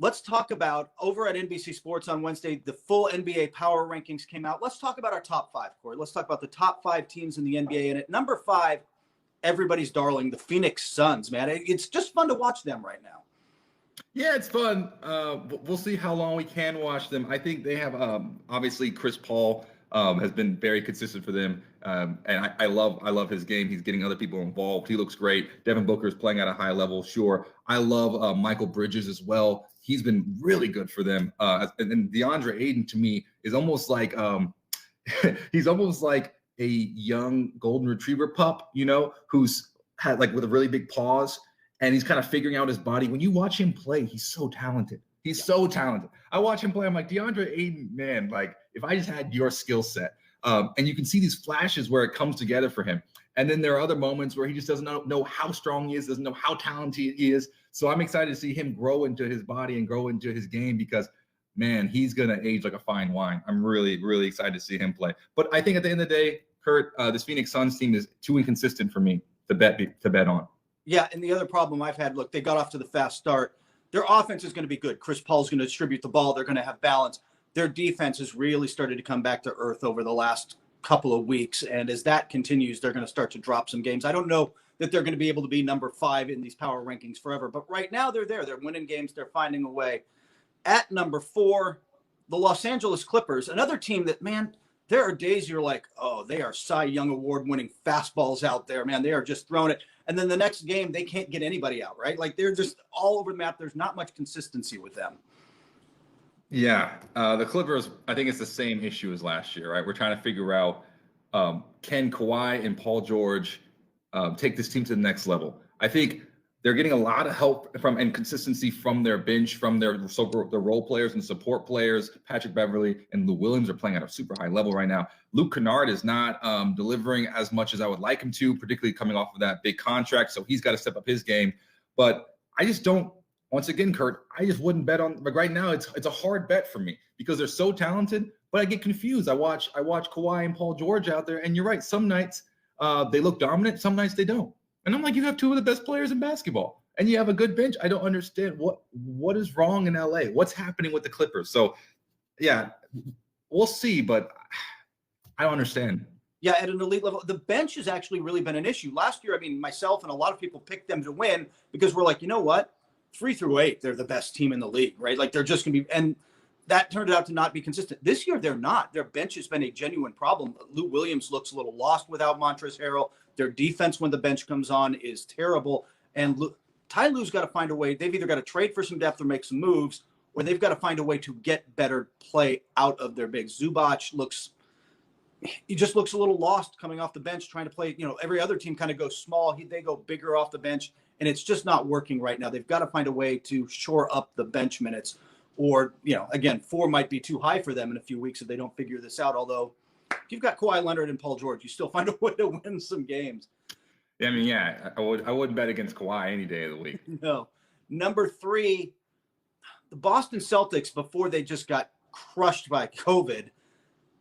let's talk about over at NBC Sports on Wednesday, the full NBA power rankings came out. Let's talk about our top five, Corey. Let's talk about the top 5 teams in the NBA. And at number 5, everybody's darling, the Phoenix Suns, man. It's just fun to watch them right now. Yeah, it's fun. We'll see how long we can watch them. I think they have, obviously, Chris Paul has been very consistent for them. And I love his game. He's getting other people involved. He looks great. Devin Booker is playing at a high level. Sure. I love Michael Bridges as well. He's been really good for them. And DeAndre Ayton, to me, is almost like he's almost like a young golden retriever pup, who's had with a really big paws, and he's kind of figuring out his body. When you watch him play, he's so talented. So talented. I watch him play. I'm like, DeAndre Ayton, man, if I just had your skill set. And you can see these flashes where it comes together for him. And then there are other moments where he just doesn't know how strong he is, doesn't know how talented he is. So I'm excited to see him grow into his body and grow into his game because, man, he's going to age like a fine wine. I'm really, really excited to see him play. But I think at the end of the day, Kurt, this Phoenix Suns team is too inconsistent for me to bet on. Yeah, and the other problem I've had, look, they got off to the fast start. Their offense is going to be good. Chris Paul's going to distribute the ball. They're going to have balance. Their defense has really started to come back to earth over the last couple of weeks. And as that continues, they're going to start to drop some games. I don't know that they're going to be able to be number 5 in these power rankings forever. But right now they're there. They're winning games. They're finding a way. At number 4, the Los Angeles Clippers, another team that, man, there are days you're like, oh, they are Cy Young Award winning fastballs out there, man. They are just throwing it. And then the next game, they can't get anybody out, right? They're just all over the map. There's not much consistency with them. Yeah, the Clippers, I think it's the same issue as last year, right? We're trying to figure out, can Kawhi and Paul George take this team to the next level? I think they're getting a lot of help and consistency from their bench, from their role players and support players. Patrick Beverley and Lou Williams are playing at a super high level right now. Luke Kennard is not delivering as much as I would like him to, particularly coming off of that big contract. So he's got to step up his game. But I just don't. Once again, Kurt, I just wouldn't bet on. But right now, it's a hard bet for me because they're so talented. But I get confused. I watch Kawhi and Paul George out there, and you're right. Some nights they look dominant. Some nights they don't. And I'm like, you have 2 of the best players in basketball, and you have a good bench. I don't understand what is wrong in LA. What's happening with the Clippers? So, yeah, we'll see. But I don't understand. Yeah, at an elite level, the bench has actually really been an issue. Last year, I mean, myself and a lot of people picked them to win because we're like, you know what? 3 through 8, they're the best team in the league, right? They're just going to be, and that turned out to not be consistent. This year, they're not. Their bench has been a genuine problem. Lou Williams looks a little lost without Montrezl Harrell. Their defense when the bench comes on is terrible. And Ty Lue's got to find a way. They've either got to trade for some depth or make some moves, or they've got to find a way to get better play out of their bigs. Zubac just looks a little lost coming off the bench, trying to play. Every other team kind of goes small. They go bigger off the bench. And it's just not working right now. They've got to find a way to shore up the bench minutes or, again, 4 might be too high for them in a few weeks if they don't figure this out. Although if you've got Kawhi Leonard and Paul George, you still find a way to win some games. I mean, yeah, I wouldn't bet against Kawhi any day of the week. No. Number 3, the Boston Celtics, before they just got crushed by COVID,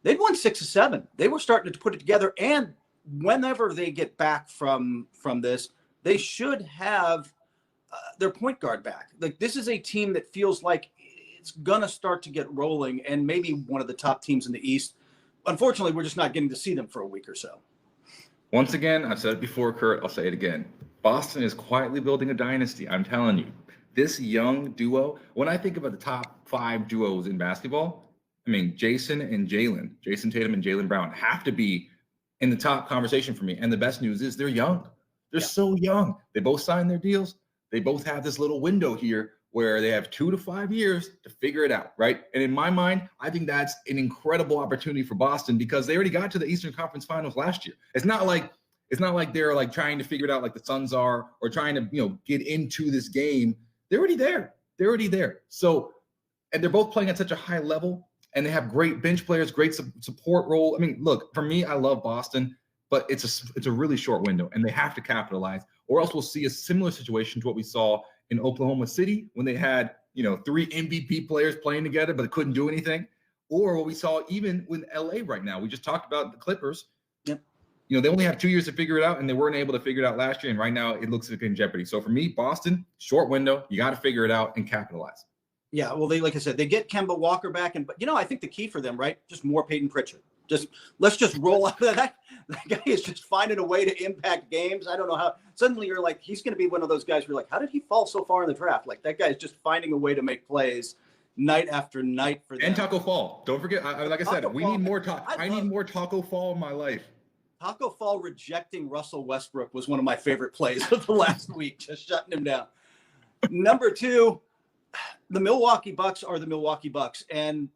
they'd won 6 of 7. They were starting to put it together. And whenever they get back from this, they should have their point guard back. This is a team that feels like it's going to start to get rolling and maybe one of the top teams in the East. Unfortunately, we're just not getting to see them for a week or so. Once again, I've said it before, Kurt, I'll say it again. Boston is quietly building a dynasty. I'm telling you, this young duo, when I think about the top 5 duos in basketball, I mean, Jason Tatum and Jaylen Brown have to be in the top conversation for me. And the best news is they're young. They're so young. They both signed their deals. They both have this little window here where they have 2 to 5 years to figure it out, right? And in my mind, I think that's an incredible opportunity for Boston because they already got to the Eastern Conference Finals last year. It's not like they're trying to figure it out like the Suns are or trying to, get into this game. They're already there. So, and they're both playing at such a high level and they have great bench players, great support role. I mean, look, for me, I love Boston. But it's a really short window, and they have to capitalize, or else we'll see a similar situation to what we saw in Oklahoma City when they had 3 MVP players playing together, but they couldn't do anything, or what we saw even with LA right now. We just talked about the Clippers. Yep. They only have 2 years to figure it out, and they weren't able to figure it out last year, and right now it looks like in jeopardy. So for me, Boston, short window, you got to figure it out and capitalize. Yeah, well, like I said, they get Kemba Walker back, but I think the key for them, right? Just more Peyton Pritchard. Let's just roll up that. That guy is just finding a way to impact games. I don't know how. Suddenly, you're like, he's going to be one of those guys where you're like, how did he fall so far in the draft? Like that guy is just finding a way to make plays night after night for them. And Taco Fall. Don't forget, like I said, we need more I need more Taco Fall in my life. Taco Fall rejecting Russell Westbrook was one of my favorite plays of the last week, just shutting him down. Number 2. The Milwaukee Bucks are the Milwaukee Bucks. And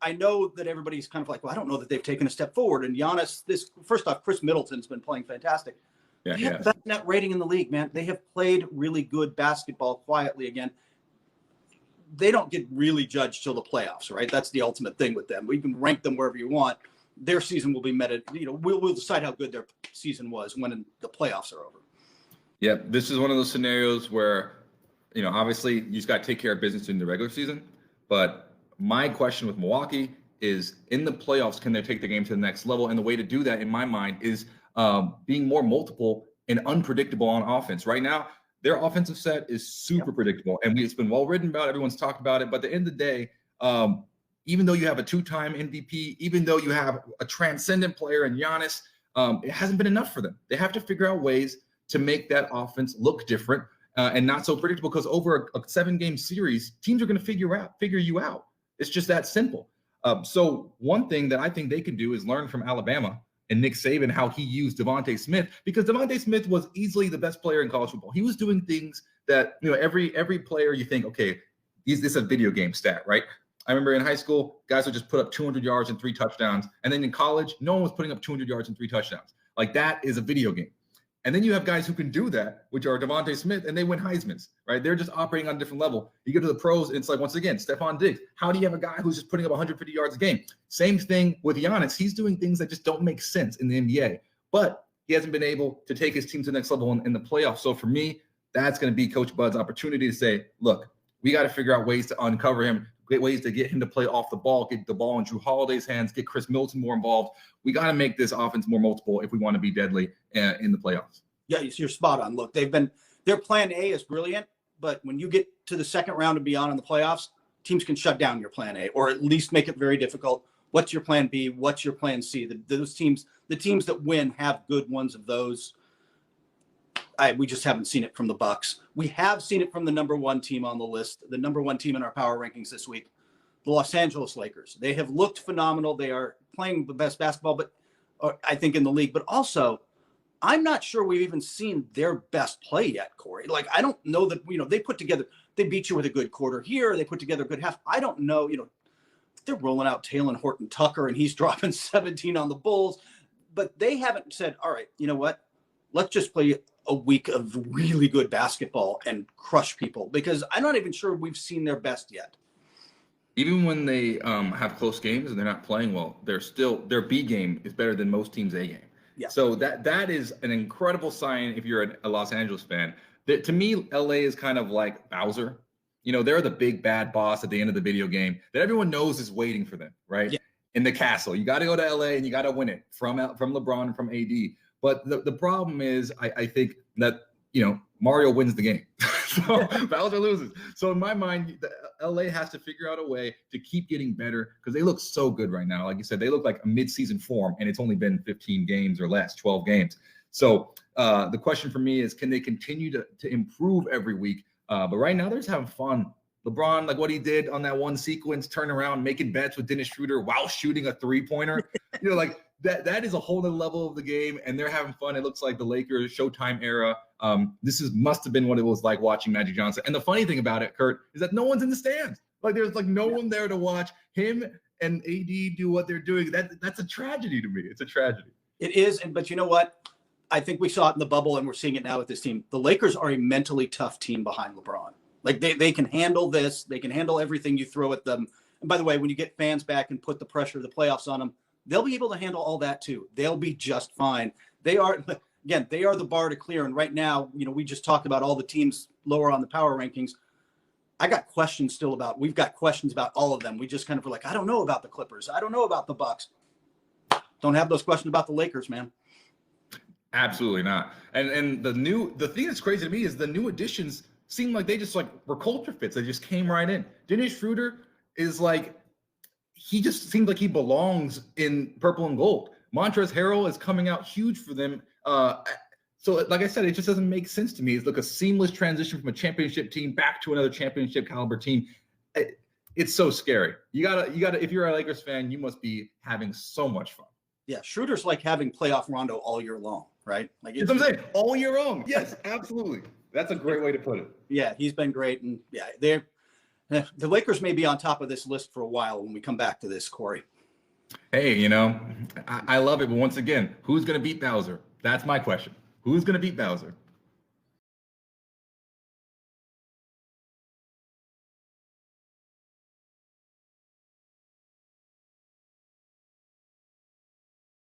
I know that everybody's kind of like, well, I don't know that they've taken a step forward. And Giannis, first off, Chris Middleton's been playing fantastic. Yeah, they have the best net rating in the league, man. They have played really good basketball quietly again. They don't get really judged till the playoffs, right? That's the ultimate thing with them. We can rank them wherever you want. Their season will be met. We'll decide how good their season was when the playoffs are over. Yeah, this is one of those scenarios where, obviously you just got to take care of business in the regular season. But my question with Milwaukee is, in the playoffs, can they take the game to the next level? And the way to do that, in my mind, is being more multiple and unpredictable on offense. Right now, their offensive set is super predictable, and it's been well written about. Everyone's talked about it. But at the end of the day, even though you have a 2-time MVP, even though you have a transcendent player in Giannis, it hasn't been enough for them. They have to figure out ways to make that offense look different and not so predictable, because over a 7-game series, teams are going to figure you out. It's just that simple. So one thing that I think they can do is learn from Alabama and Nick Saban, how he used Devontae Smith, because Devontae Smith was easily the best player in college football. He was doing things that, every player you think, okay, this is a video game stat, right? I remember in high school, guys would just put up 200 yards and 3 touchdowns. And then in college, no one was putting up 200 yards and 3 touchdowns. Like, that is a video game. And then you have guys who can do that, which are Devontae Smith, and they win Heismans, right? They're just operating on a different level. You get to the pros, and it's like, once again, Stephon Diggs. How do you have a guy who's just putting up 150 yards a game? Same thing with Giannis. He's doing things that just don't make sense in the NBA. But he hasn't been able to take his team to the next level in the playoffs. So for me, that's going to be Coach Bud's opportunity to say, look, we got to figure out ways to uncover him, ways to get him to play off the ball, get the ball in Drew Holiday's hands, get Chris Middleton more involved. We got to make this offense more multiple if we want to be deadly in the playoffs. Yeah, you're spot on. Look, their plan A is brilliant, but when you get to the second round and beyond in the playoffs, teams can shut down your plan A, or at least make it very difficult. What's your plan B? What's your plan C? The teams that win have good ones of those. We just haven't seen it from the Bucks. We have seen it from the number 1 team on the list, the number 1 team in our power rankings this week, the Los Angeles Lakers. They have looked phenomenal. They are playing the best basketball, I think, in the league. But also, I'm not sure we've even seen their best play yet, Corey. Like, I don't know that, they beat you with a good quarter here. They put together a good half. I don't know, they're rolling out Taylor Horton Tucker and he's dropping 17 on the Bulls. But they haven't said, all right, you know what? Let's just play a week of really good basketball and crush people, because I'm not even sure we've seen their best yet. Even when they have close games and they're not playing well, their B game is better than most teams' A game. Yeah. So that is an incredible sign if you're a Los Angeles fan. To me, LA is kind of like Bowser. They're the big bad boss at the end of the video game that everyone knows is waiting for them, right? Yeah. In the castle. You got to go to LA and you got to win it from LeBron and from AD. But the problem is, I think that, Mario wins the game. So Bowser loses. So in my mind, LA has to figure out a way to keep getting better, because they look so good right now. Like you said, they look like a mid-season form, and it's only been 15 games or less, 12 games. So the question for me is, can they continue to improve every week? But right now, they're just having fun. LeBron, like what he did on that one sequence, turn around, making bets with Dennis Schroeder while shooting a 3-pointer. Like that is a whole other level of the game, and they're having fun. It looks like the Lakers Showtime era. Must have been what it was like watching Magic Johnson. And the funny thing about it, Kurt, is that no one's in the stands. Like, there's like no one there to watch him and AD do what they're doing. That's a tragedy to me. It's a tragedy. It is, but you know what? I think we saw it in the bubble, and we're seeing it now with this team. The Lakers are a mentally tough team behind LeBron. Like, they can handle this. They can handle everything you throw at them. And by the way, when you get fans back and put the pressure of the playoffs on them, they'll be able to handle all that too. They'll be just fine. They are the bar to clear. And right now, we just talked about all the teams lower on the power rankings. We've got questions about all of them. We just kind of were like, I don't know about the Clippers. I don't know about the Bucks. Don't have those questions about the Lakers, man. Absolutely not. And the thing that's crazy to me is the new additions seemed like they just like were culture fits. They just came right in. Dennis Schroeder is like, he just seems like he belongs in purple and gold. Montrezl Harrell is coming out huge for them. So like I said, it just doesn't make sense to me. It's like a seamless transition from a championship team back to another championship caliber team. It's so scary. You gotta, if you're a Lakers fan, you must be having so much fun. Yeah, Schroeder's like having playoff Rondo all year long, right? Like That's what I'm saying. All year long. Yes, absolutely. That's a great way to put it. Yeah, he's been great. And yeah, the Lakers may be on top of this list for a while when we come back to this, Corey. Hey, you know, I love it. But once again, who's going to beat Bowser? That's my question. Who's going to beat Bowser?